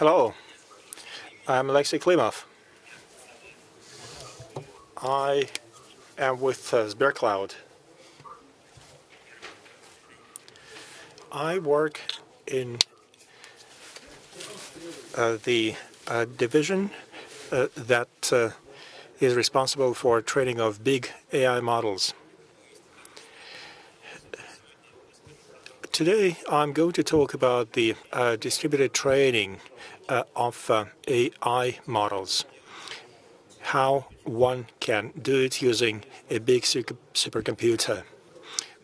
Hello, I'm Alexey Klimov. I am with SberCloud. I work in the division that is responsible for training of big AI models. Today, I'm going to talk about the distributed training of AI models, how one can do it using a big supercomputer.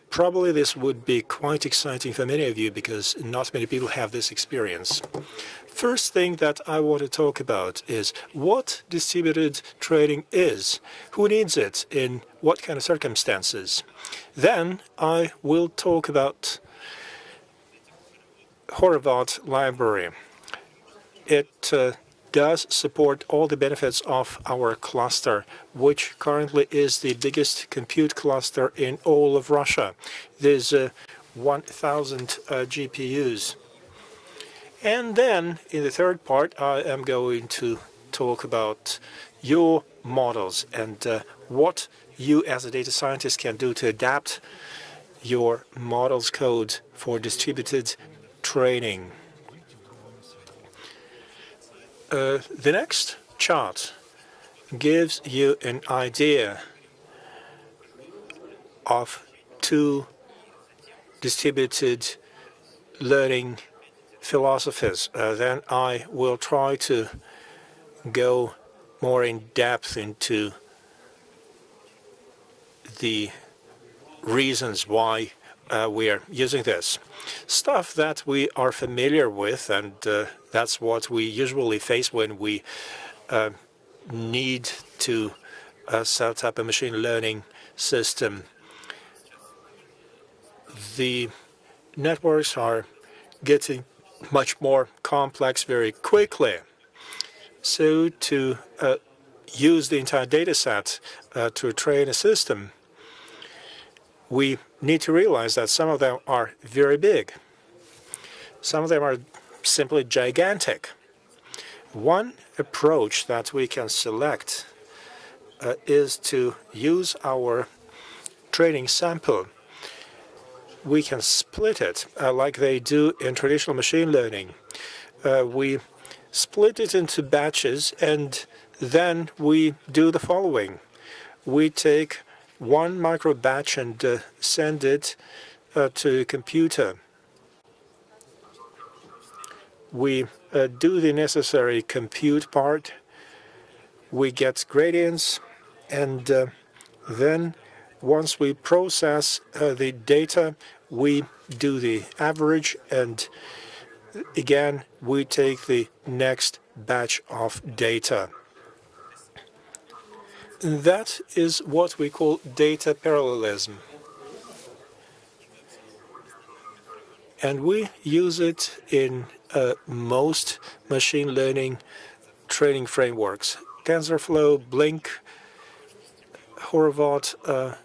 Probably this would be quite exciting for many of you because not many people have this experience. First thing that I want to talk about is what distributed training is, who needs it, in what kind of circumstances. Then I will talk about Horvath library. It does support all the benefits of our cluster, which currently is the biggest compute cluster in all of Russia. There's 1,000 GPUs. And then, in the third part, I am going to talk about your models and what you as a data scientist can do to adapt your model's code for distributed training. The next chart gives you an idea of two distributed learning philosophies. Then I will try to go more in depth into the reasons why we are using this. Stuff that we are familiar with, and that's what we usually face when we need to set up a machine learning system. The networks are getting much more complex very quickly. So to use the entire data set to train a system, we need to realize that some of them are very big. Some of them are simply gigantic. One approach that we can select is to use our training sample. We can split it like they do in traditional machine learning. We split it into batches, and then we do the following. We take one micro batch and send it to a computer. We do the necessary compute part. We get gradients, and then once we process the data, we do the average, and again, we take the next batch of data. That is what we call data parallelism. And we use it in most machine learning training frameworks. TensorFlow, Blink, Horvath,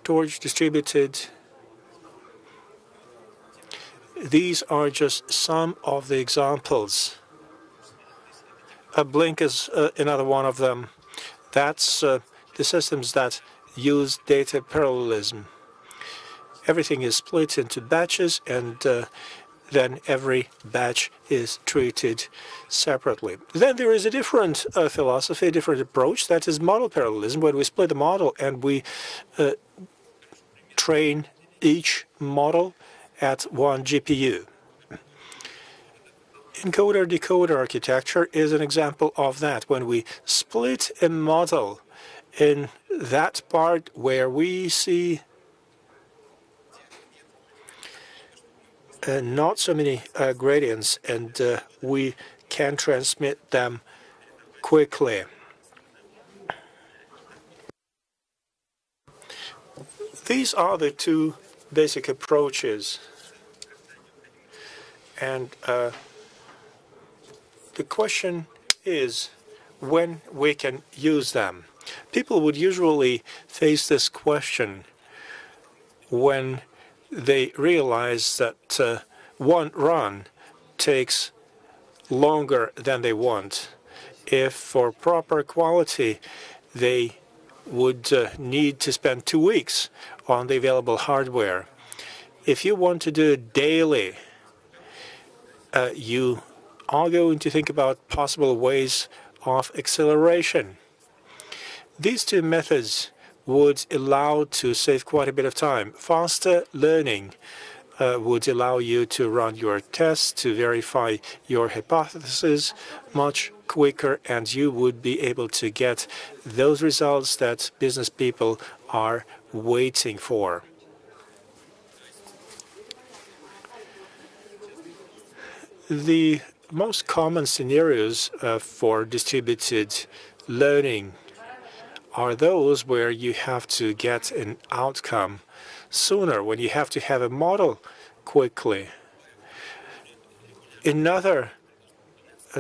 Torch Distributed. These are just some of the examples. Blink is another one of them. That's the systems that use data parallelism. Everything is split into batches, and then every batch is treated separately. Then there is a different philosophy, a different approach, that is model parallelism, where we split the model and we train each model at one GPU. Encoder-decoder architecture is an example of that, when we split a model in that part where we see not so many gradients, and we can transmit them quickly. These are the two basic approaches, and the question is when we can use them. People would usually face this question when they realize that one run takes longer than they want. If for proper quality, they would need to spend 2 weeks on the available hardware. If you want to do it daily, you are going to think about possible ways of acceleration. These two methods would allow to save quite a bit of time. Faster learning would allow you to run your tests, to verify your hypothesis much quicker, and you would be able to get those results that business people are waiting for. The most common scenarios for distributed learning are those where you have to get an outcome sooner, when you have to have a model quickly. Another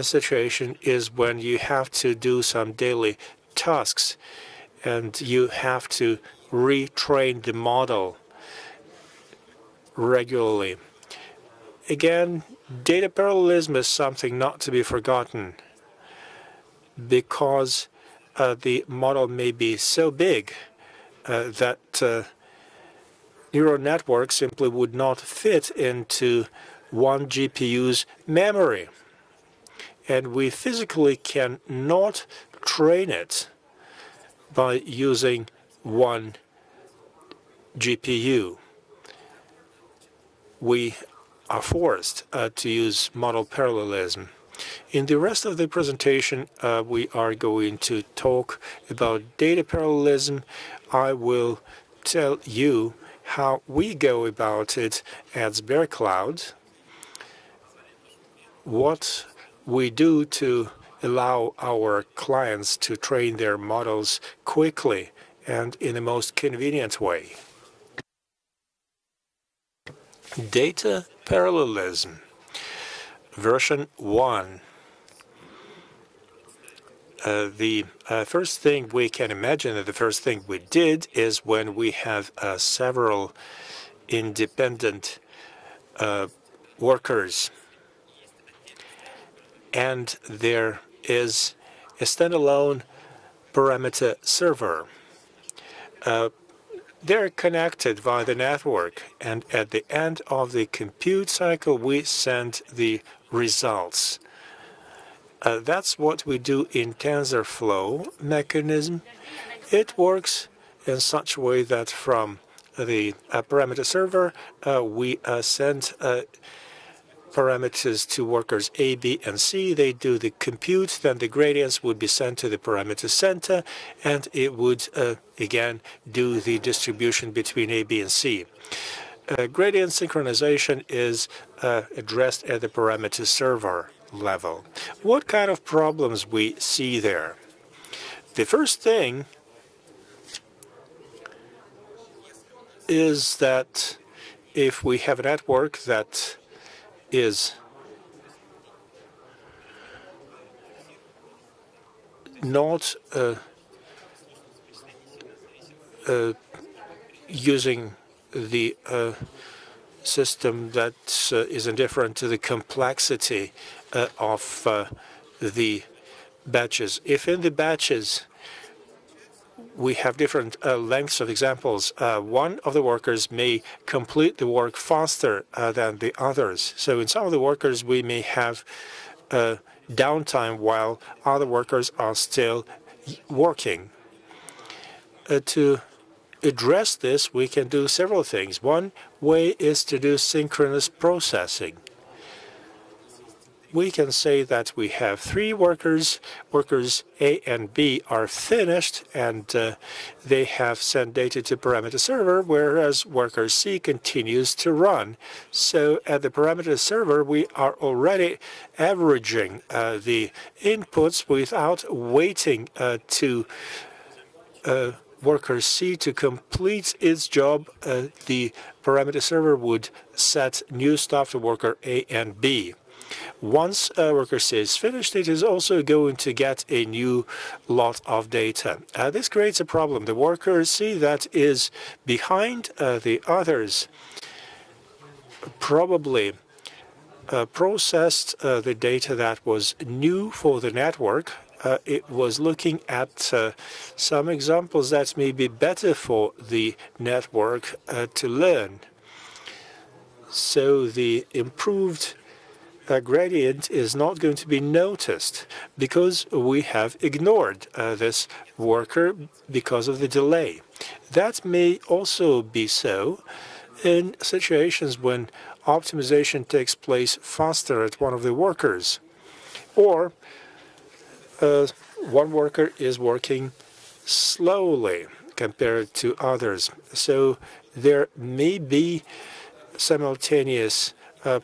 situation is when you have to do some daily tasks and you have to retrain the model regularly. Again, data parallelism is something not to be forgotten, because the model may be so big that neural networks simply would not fit into one GPU's memory. And we physically cannot train it by using one GPU. We are forced to use model parallelism. In the rest of the presentation, we are going to talk about data parallelism. I will tell you how we go about it at SberCloud, what we do to allow our clients to train their models quickly and in the most convenient way. Data parallelism, version 1. The first thing we can imagine, that the first thing we did is when we have several independent workers, and there is a standalone parameter server. They're connected via the network, and at the end of the compute cycle, we send the results. That's what we do in TensorFlow mechanism. It works in such a way that from the parameter server, we send parameters to workers A, B, and C. They do the compute, then the gradients would be sent to the parameter center, and it would, again, do the distribution between A, B, and C. Gradient synchronization is addressed at the parameter server level. What kind of problems we see there? The first thing is that if we have a network that is not using the system that is indifferent to the complexity of the batches. If in the batches we have different lengths of examples, one of the workers may complete the work faster than the others. So in some of the workers, we may have downtime while other workers are still working. To address this, we can do several things. One way is to do synchronous processing. We can say that we have 3 workers. Workers A and B are finished, and they have sent data to parameter server, whereas worker C continues to run. So at the parameter server, we are already averaging the inputs without waiting to worker C to complete its job. The parameter server would set new stuff to worker A and B. Once worker C is finished, it is also going to get a new lot of data. This creates a problem. The worker C that is behind the others probably processed the data that was new for the network. It was looking at some examples that may be better for the network to learn. So the improved gradient is not going to be noticed because we have ignored this worker because of the delay. That may also be so in situations when optimization takes place faster at one of the workers, or one worker is working slowly compared to others. So there may be simultaneous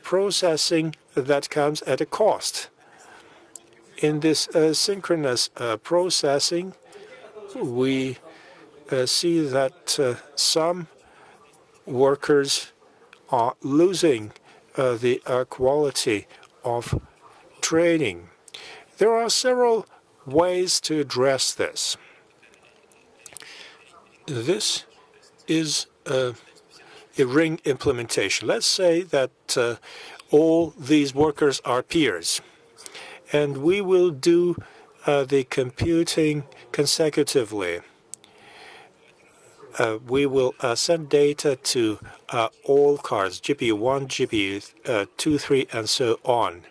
processing that comes at a cost. In this synchronous processing, we see that some workers are losing the quality of training. There are several ways to address this. This is a ring implementation. Let's say that all these workers are peers, and we will do the computing consecutively. We will send data to all cards, GPU1, GPU2, 3, and so on.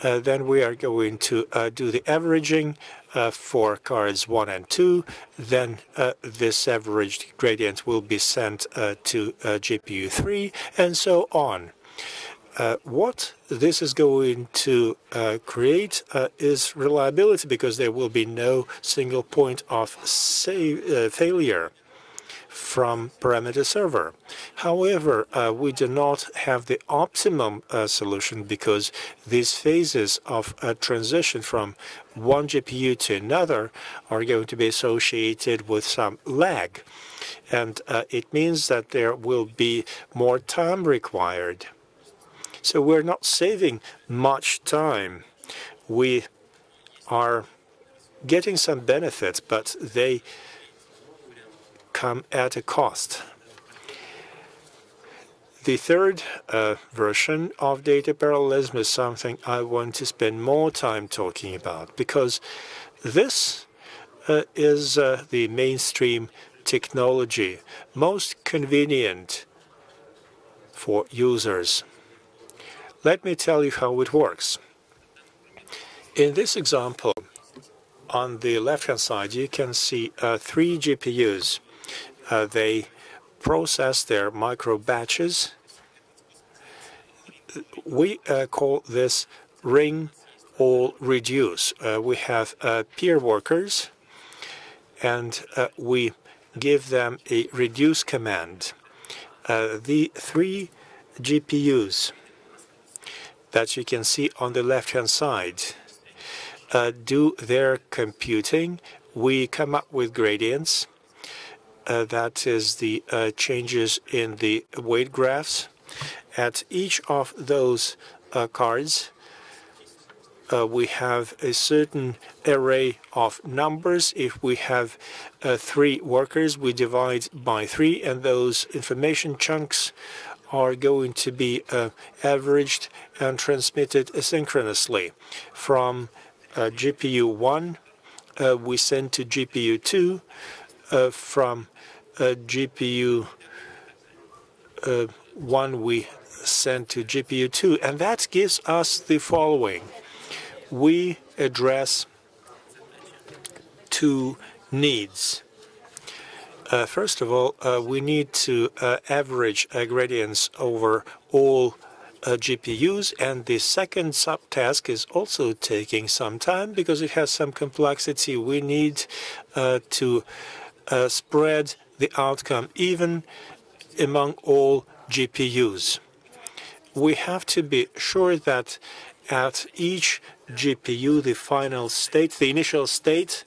Then we are going to do the averaging for cards 1 and 2. Then this averaged gradient will be sent to GPU 3, and so on. What this is going to create is reliability, because there will be no single point of failure from parameter server. However, we do not have the optimum solution, because these phases of transition from one GPU to another are going to be associated with some lag. And it means that there will be more time required. So we're not saving much time. We are getting some benefits, but they come at a cost. The third version of data parallelism is something I want to spend more time talking about, because this is the mainstream technology, most convenient for users. Let me tell you how it works. In this example, on the left-hand side, you can see 3 GPUs. They process their micro batches. We call this ring all reduce. We have peer workers, and we give them a reduce command. The 3 GPUs that you can see on the left-hand side do their computing. We come up with gradients. That is the changes in the weight graphs. At each of those cards, we have a certain array of numbers. If we have 3 workers, we divide by 3, and those information chunks are going to be averaged and transmitted asynchronously. From GPU 1, we send to GPU 2. From GPU 1, we send to GPU 2. And that gives us the following. We address 2 needs. First of all, we need to average gradients over all GPUs, and the second subtask is also taking some time because it has some complexity. We need to spread the outcome even among all GPUs. We have to be sure that at each GPU, the final state, the initial state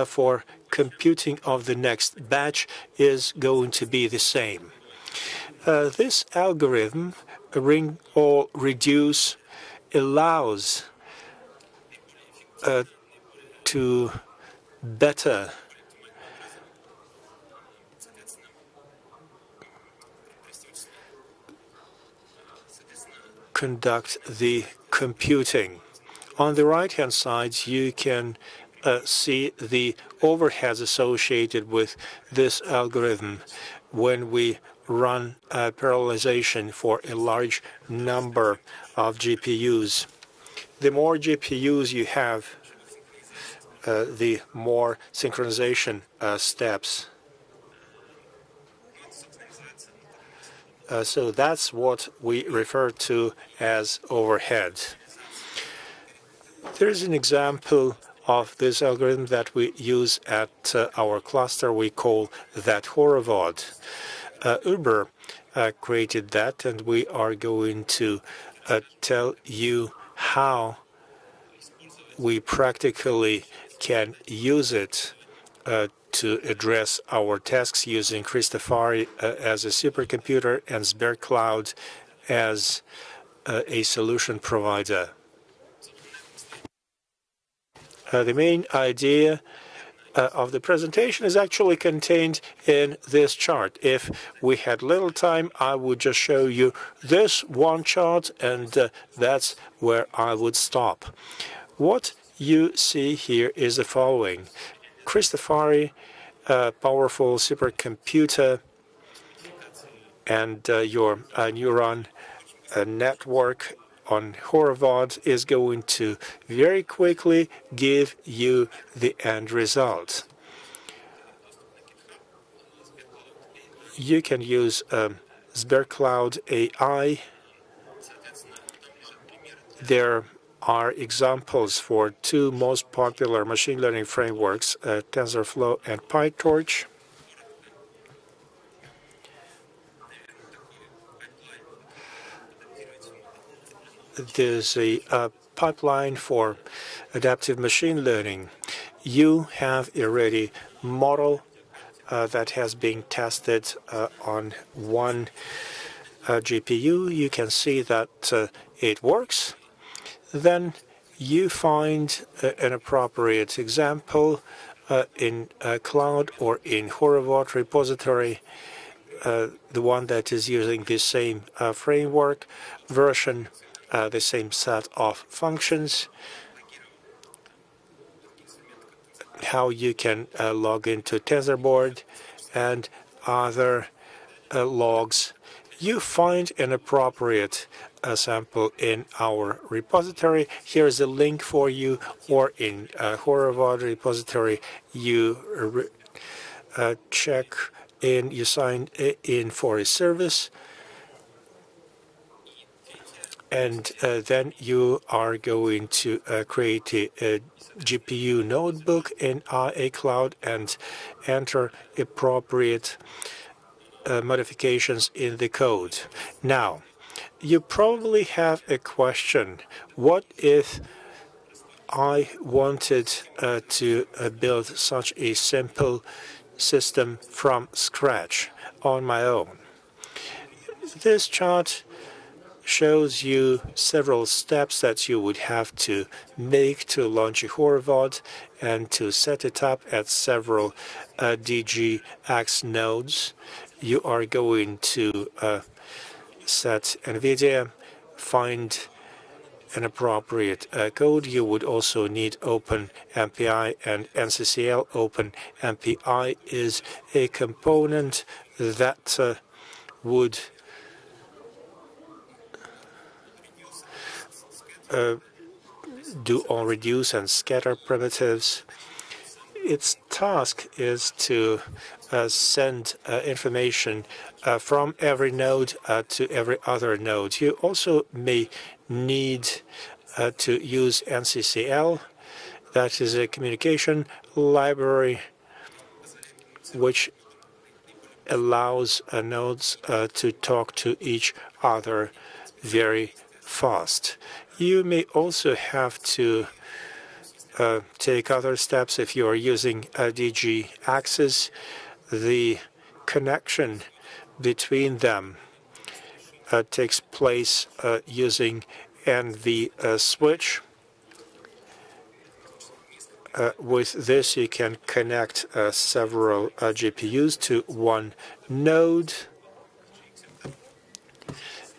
for computing of the next batch is going to be the same. This algorithm, ring all reduce, allows to better conduct the computing. On the right-hand side, you can see the overheads associated with this algorithm when we run parallelization for a large number of GPUs. The more GPUs you have, the more synchronization steps. So that's what we refer to as overhead. There is an example of this algorithm that we use at our cluster. We call that horovod. Uber created that, and we are going to tell you how we practically can use it to address our tasks using Christofari as a supercomputer and SberCloud as a solution provider. The main idea of the presentation is actually contained in this chart. If we had little time, I would just show you this one chart, and that's where I would stop. What you see here is the following. Christofari, powerful supercomputer, and your neuron network on horovod is going to very quickly give you the end result. You can use SberCloud AI. There are examples for two most popular machine learning frameworks, TensorFlow and PyTorch. There's a pipeline for adaptive machine learning. You have a ready model that has been tested on one GPU. You can see that it works. Then you find an appropriate example in cloud or in horovod repository, the one that is using the same framework version, the same set of functions, how you can log into TensorBoard and other logs. You find an appropriate sample in our repository. Here is a link for you, or in horovod repository, you check in, you sign in for a service, and then you are going to create a GPU notebook in aijourney and enter appropriate modifications in the code. Now, you probably have a question. What if I wanted to build such a simple system from scratch on my own? This chart shows you several steps that you would have to make to launch a horovod and to set it up at several DGX nodes. You are going to set NVIDIA, find an appropriate code. You would also need OpenMPI and NCCL. OpenMPI is a component that would do all reduce and scatter primitives. Its task is to send information from every node to every other node. You also may need to use NCCL. That is a communication library which allows nodes to talk to each other very fast. You may also have to take other steps if you are using DGXs. The connection between them takes place using NV switch. With this, you can connect several GPUs to one node.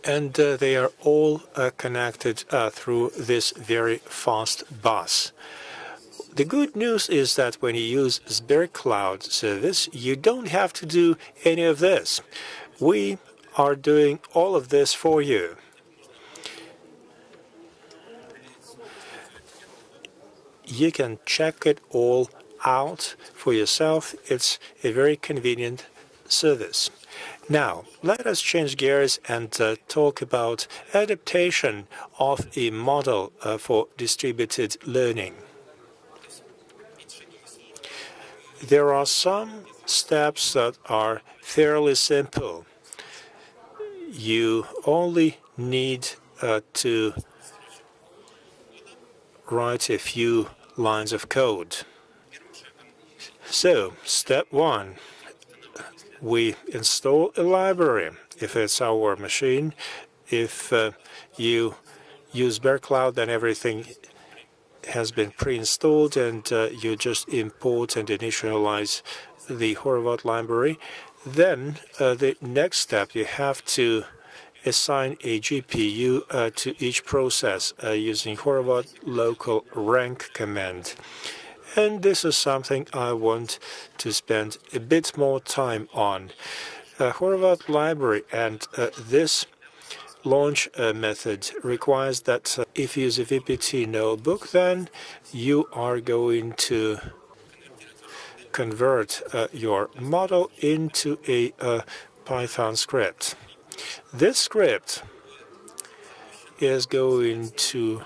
and they are all connected through this very fast bus. The good news is that when you use SberCloud service, you don't have to do any of this. We are doing all of this for you. You can check it all out for yourself. It's a very convenient service. Now, let us change gears and talk about adaptation of a model for distributed learning. There are some steps that are fairly simple. You only need to write a few lines of code. So, step one, we install a library if it's our machine. If you use SberCloud, then everything has been pre-installed and you just import and initialize the Horvat library. Then the next step, you have to assign a GPU to each process using Horvat local rank command. And this is something I want to spend a bit more time on. Horvat library and this launch method requires that if you use a VPT notebook, then you are going to convert your model into a Python script. This script is going to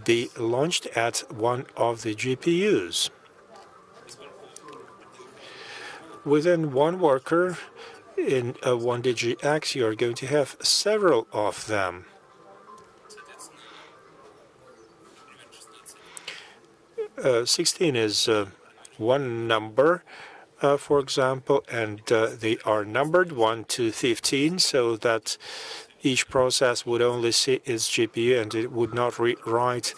be launched at one of the GPUs. Within one worker in a 1DGX, you are going to have several of them. Uh, 16 is one number, for example, and they are numbered 1 to 15, so that each process would only see its GPU and it would not rewrite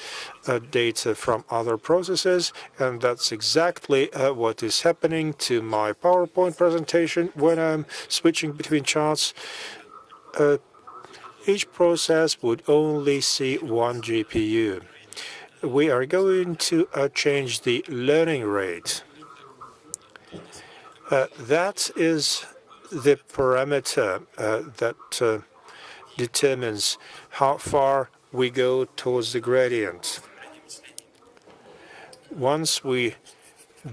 data from other processes. And that's exactly what is happening to my PowerPoint presentation when I'm switching between charts. Each process would only see one GPU. We are going to change the learning rate. That is the parameter that determines how far we go towards the gradient. Once we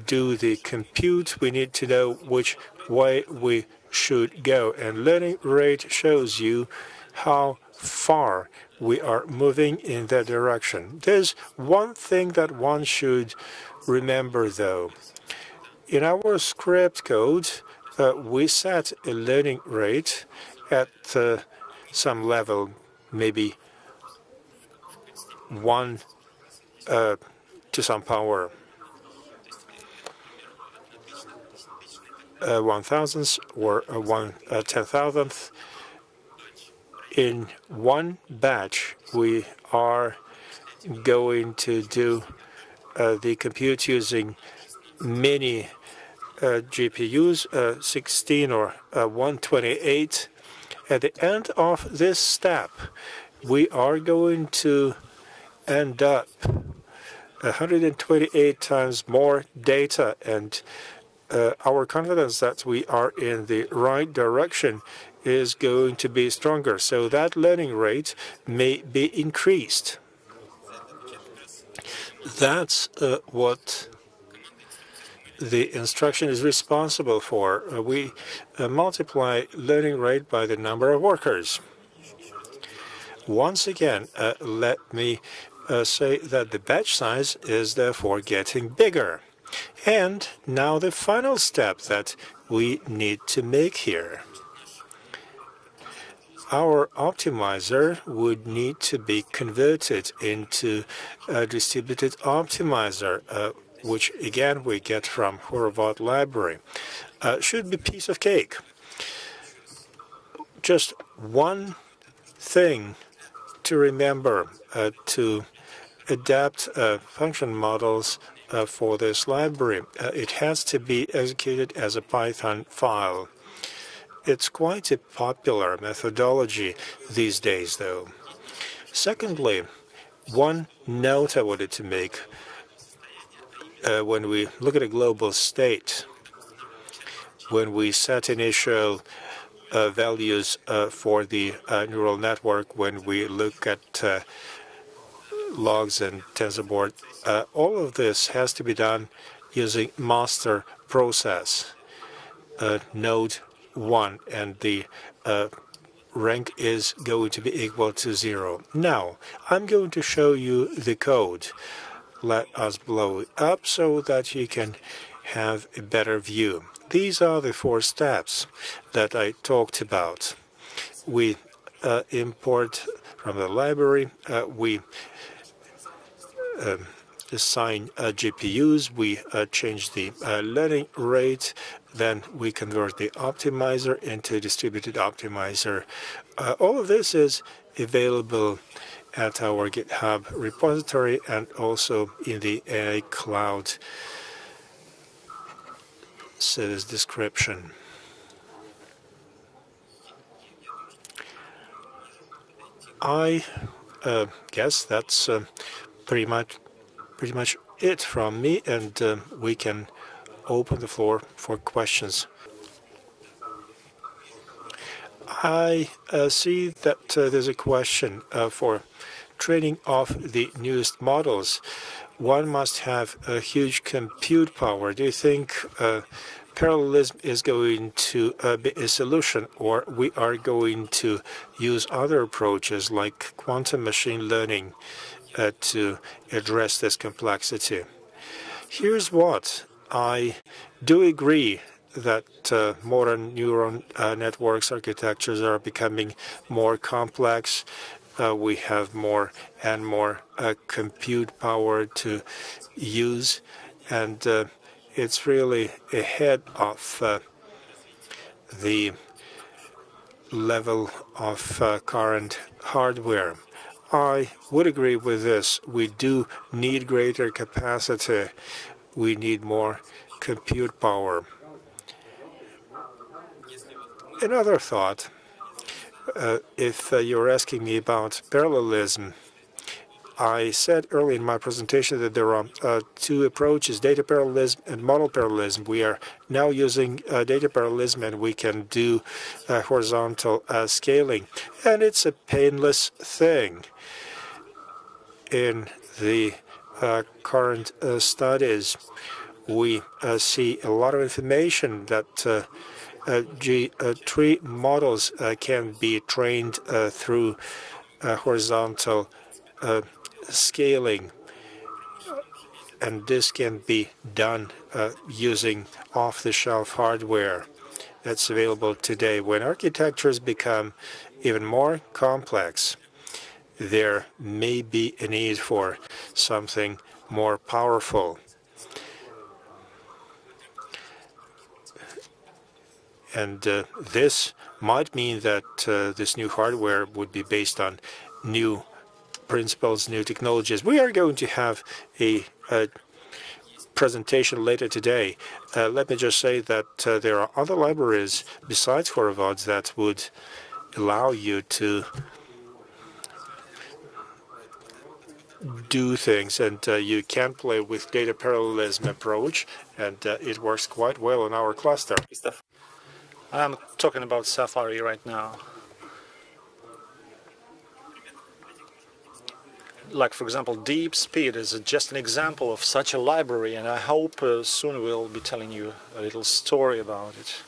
do the compute, we need to know which way we should go. And learning rate shows you how far we are moving in that direction. There's one thing that one should remember, though. In our script code, we set a learning rate at some level, maybe 1 to some power 1,000th or 1/10,000th. In one batch, we are going to do the compute using many GPUs, 16 or 128. At the end of this step, we are going to end up 128 times more data, and our confidence that we are in the right direction is going to be stronger. So that learning rate may be increased. That's what the instruction is responsible for. We multiply learning rate by the number of workers. Once again, let me say that the batch size is therefore getting bigger. And now the final step that we need to make here. Our optimizer would need to be converted into a distributed optimizer, which again we get from Horvat library. Should be piece of cake. Just one thing to remember to adapt function models for this library. It has to be executed as a Python file. It's quite a popular methodology these days, though. Secondly, one note I wanted to make when we look at a global state, when we set initial values for the neural network, when we look at logs and TensorBoard, all of this has to be done using master process, node 1, and the rank is going to be equal to 0. Now, I'm going to show you the code. Let us blow it up so that you can have a better view. These are the 4 steps that I talked about. We import from the library, we assign GPUs, we change the learning rate, then we convert the optimizer into a distributed optimizer. All of this is available at our GitHub repository and also in the AI Cloud service description. I guess that's pretty much it from me, and we can open the floor for questions. I see that there's a question for training of the newest models. One must have a huge compute power. Do you think parallelism is going to be a solution, or we are going to use other approaches like quantum machine learning to address this complexity? Here's what. I do agree that modern neural networks architectures are becoming more complex. We have more and more compute power to use, and it's really ahead of the level of current hardware. I would agree with this. We do need greater capacity. We need more compute power. Another thought, if you're asking me about parallelism, I said earlier in my presentation that there are 2 approaches, data parallelism and model parallelism. We are now using data parallelism, and we can do horizontal scaling. And it's a painless thing. In the current studies, we see a lot of information that tree models can be trained through horizontal scaling, and this can be done using off-the-shelf hardware that's available today. When architectures become even more complex, there may be a need for something more powerful. And this might mean that this new hardware would be based on new principles, new technologies. We are going to have a presentation later today. Let me just say that there are other libraries besides Horovod that would allow you to do things, and you can play with data parallelism approach, and it works quite well in our cluster. I'm talking about Safari right now. Like, for example, Deep Speed is just an example of such a library, and I hope soon we'll be telling you a little story about it.